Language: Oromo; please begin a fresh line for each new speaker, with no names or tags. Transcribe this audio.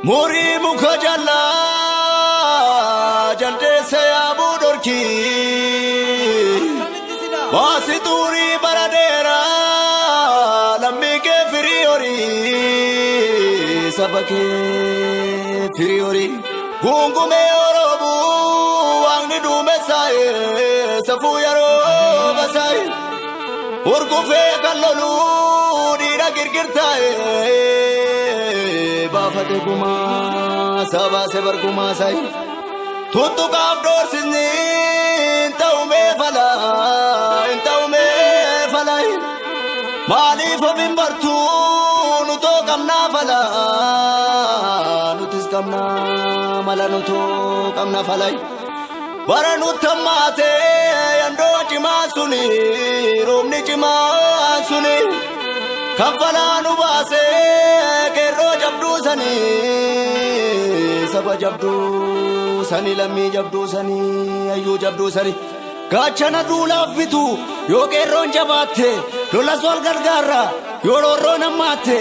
Muri mukajala jalde se abu dorki Wasituri baradera lammi ke firiori sabake firiori gungume orobu wangni dume sai safu yaro basai urgufe kallolu dira girgirtae bafate kuma saba se bar kuma sai tutu kaaf dorsizni taume falai malif bimbartu nuto kamna fala nutis kamna mala nuto kamna falai waranu tamate yando chimasuni romni chimasuni Kampalanu base kero jabdu sani saba jabdu sani lammi jabdu sani ayu jabdu sani Gachana dula fitu yo kero jabate lola sol gargara yo loro namate